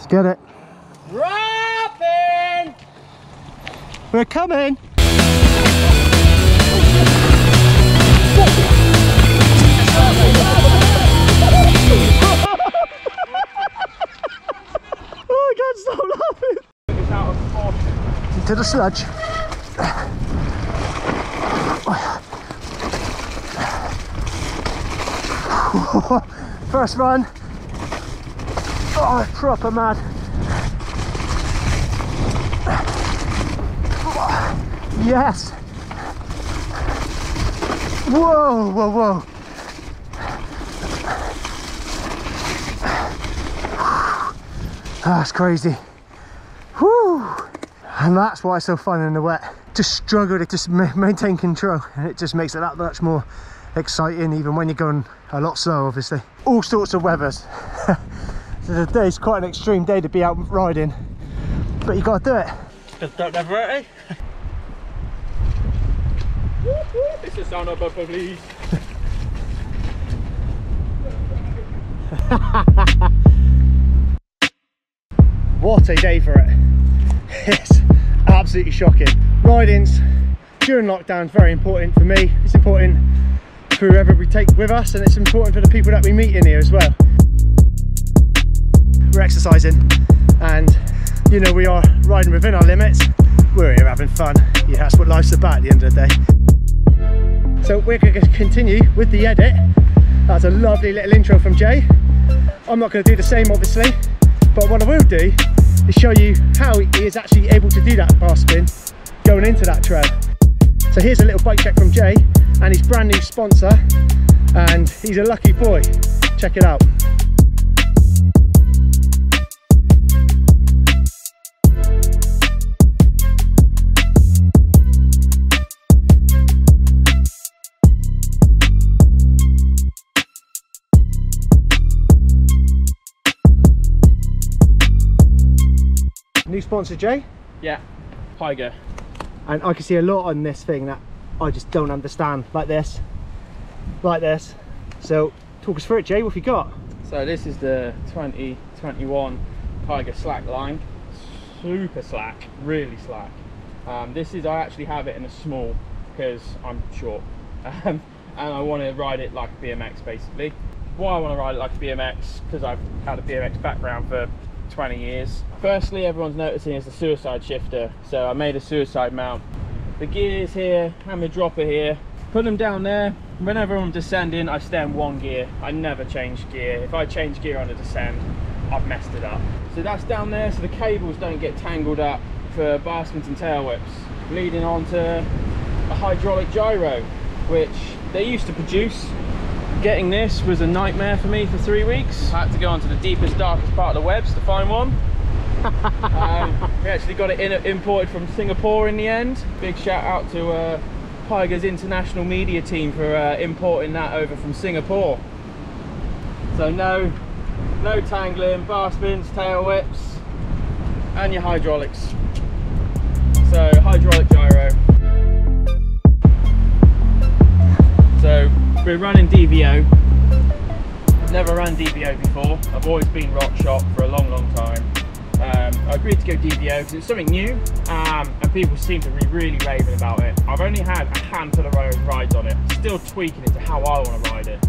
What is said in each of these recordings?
Let's get it. Dropping! We're coming! Oh, I can't stop laughing! It's out of proportion. Into the sludge. First run. Oh, proper mad. Yes. Whoa, whoa, whoa. That's crazy. Whew. And that's why it's so fun in the wet. Just struggle to just maintain control, and it just makes it that much more exciting, even when you're going a lot slow, obviously. All sorts of weathers. So today's quite an extreme day to be out riding, but you got to do it. Just don't never hurt, eh? It's the sound of bumper, please. What a day for it. It's absolutely shocking. Riding's during lockdown is very important for me. It's important for whoever we take with us, and it's important for the people that we meet in here as well. We're exercising, and you know, we are riding within our limits. We're here having fun. Yeah, that's what life's about at the end of the day. So we're going to continue with the edit. That's a lovely little intro from Jay. I'm not going to do the same, obviously, but what I will do is show you how he is actually able to do that bar spin going into that trail. So here's a little bike check from Jay and his brand new sponsor, and he's a lucky boy. Check it out. New sponsor, Jay? Yeah, Tiger. And I can see a lot on this thing that I just don't understand, like this. So talk us through it, Jay. What have you got? So this is the 2021 Tiger slack line. Super slack, really slack. This is, I actually have it in a small because I'm short, and I want to ride it like a BMX basically. Why I want to ride it like a BMX? Because I've had a BMX background for 20 years. Firstly, everyone's noticing is the suicide shifter, so I made a suicide mount. The gears here and the dropper here, put them down there. Whenever I'm descending, I stay in one gear. I never change gear. If I change gear on a descent, I've messed it up. So that's down there, so the cables don't get tangled up for bar spins and tail whips. Leading on to a hydraulic gyro, which they used to produce. Getting this was a nightmare for me for 3 weeks. I had to go onto the deepest, darkest part of the webs to find one. We actually got it imported from Singapore in the end. Big shout out to Tiger's international media team for importing that over from Singapore. So no tangling, bar spins, tail whips, and your hydraulics. So hydraulic gyro. So we're running DVO. Never ran DVO before. I've always been rock shop for a long time. I agreed to go DVO because it's something new, and people seem to be really raving about it. I've only had a handful of rides on it. Still tweaking it to how I want to ride it.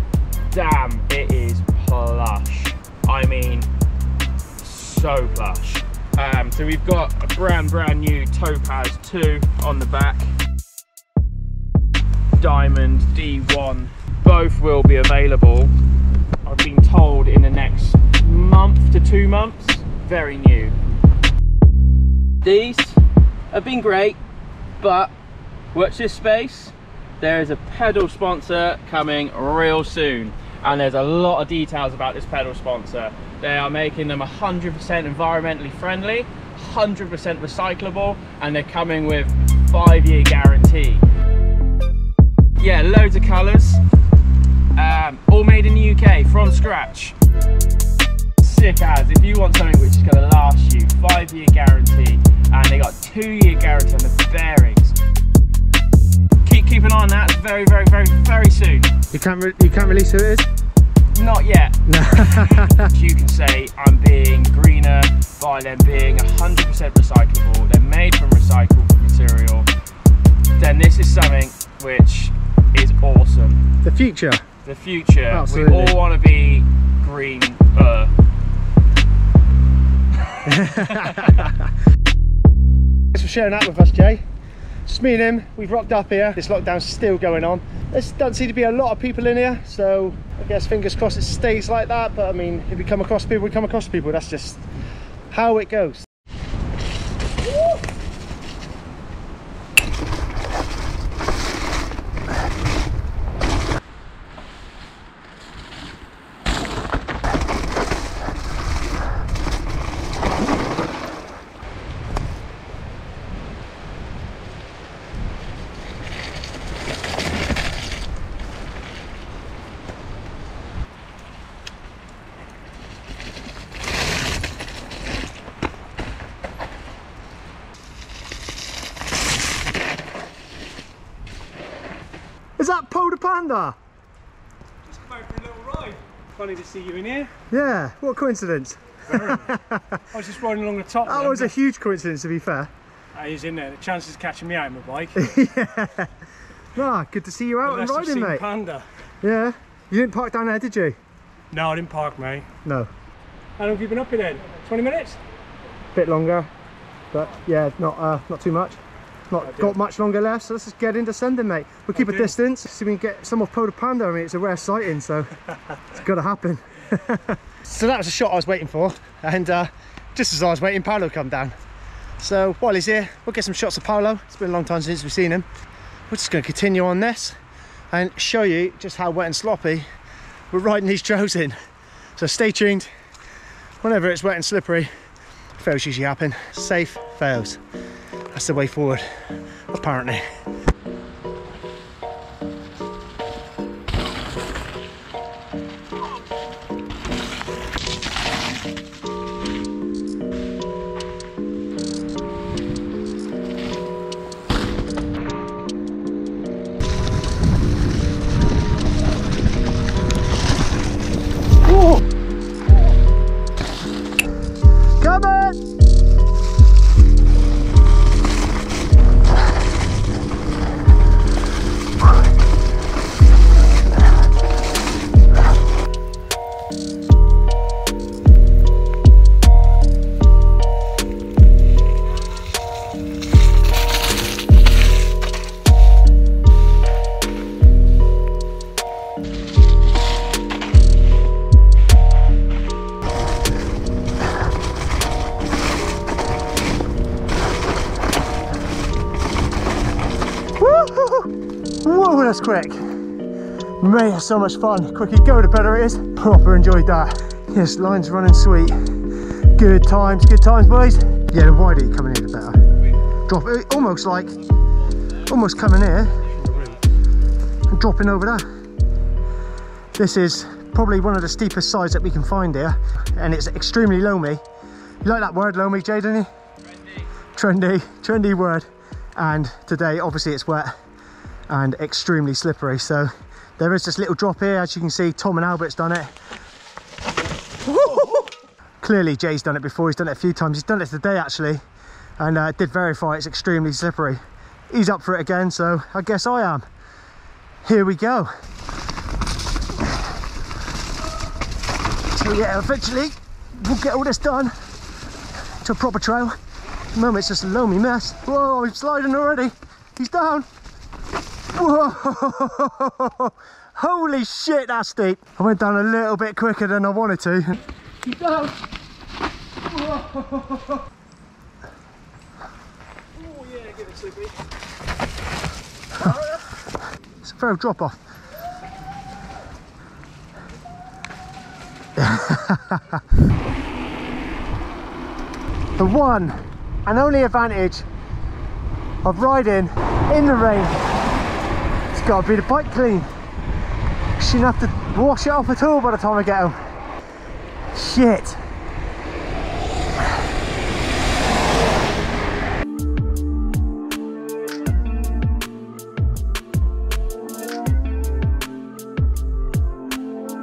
Damn, it is plush. I mean, so plush. So we've got a brand new Topaz 2 on the back. Diamond D1, both will be available, I've been told, in the next month to 2 months. Very new. These have been great, but watch this space. There is a pedal sponsor coming real soon, and there's a lot of details about this pedal sponsor. They are making them 100% environmentally friendly, 100% recyclable, and they're coming with 5-year guarantee. Yeah, loads of colours, all made in the UK from scratch. Sick as, if you want something which is going to last you, 5-year guarantee, and they got 2-year guarantee on the bearings. Keep an eye on that. Very soon. You can't release who it is? Not yet. You can say I'm being greener, by them being 100% recyclable, they're made from recycled material, then this is something which is awesome. The future. The future. Absolutely. We all want to be green. Thanks for sharing that with us, Jay. Just me and him, we've rocked up here. This lockdown's still going on. There doesn't seem to be a lot of people in here, so I guess fingers crossed it stays like that. But I mean, if we come across people, we come across people. That's just how it goes. Is that Polar Panda? Just come out for a little ride. Funny to see you in here. Yeah, what a coincidence. Very. I was just riding along the top. That was a huge coincidence, to be fair. He's in there. The chances of catching me out on my bike. Yeah. Ah, good to see you out and riding, mate. Panda. Yeah. You didn't park down there, did you? No, I didn't park, mate. No. How long have you been up here then? 20 minutes? Bit longer, but yeah, not too much. Not got much longer left, so let's just get into sending, mate. We'll keep a distance, see if we can get some of Polar Panda. I mean, it's a rare sighting, so it's got to happen. So that was the shot I was waiting for, and just as I was waiting, Paolo come down. So while he's here, we'll get some shots of Paolo. It's been a long time since we've seen him. We're just going to continue on this and show you just how wet and sloppy we're riding these trails in. So stay tuned. Whenever it's wet and slippery, fails usually happen. Safe fails. That's the way forward, apparently. Whoa. Come on! Whoa, that's quick. Mate, that's so much fun. The quicker you go, the better it is. Proper enjoyed that. Yes, line's running sweet. Good times, boys. Yeah, the wider you coming in, the better. Drop it, almost coming here and dropping over there. This is probably one of the steepest sides that we can find here, and it's extremely loamy. You like that word, loamy, Jay, don't you? Trendy word. And today, obviously, it's wet and extremely slippery, so there is this little drop here. As you can see, Tom and Albert's done it. Clearly Jay's done it before. He's done it a few times. He's done it today actually, and did verify it's extremely slippery. He's up for it again, so I guess I am. Here we go. So yeah, eventually we'll get all this done to a proper trail. At the moment it's just a loamy mess. Whoa, he's sliding already. He's down. Whoa! Holy shit, that's steep. I went down a little bit quicker than I wanted to. He's down. Whoa! Oh yeah, give it sleepy. It's a fair drop off. The one and only advantage of riding in the rain, it's got to be the bike clean. Shouldn't have to wash it off at all by the time I get home. Shit.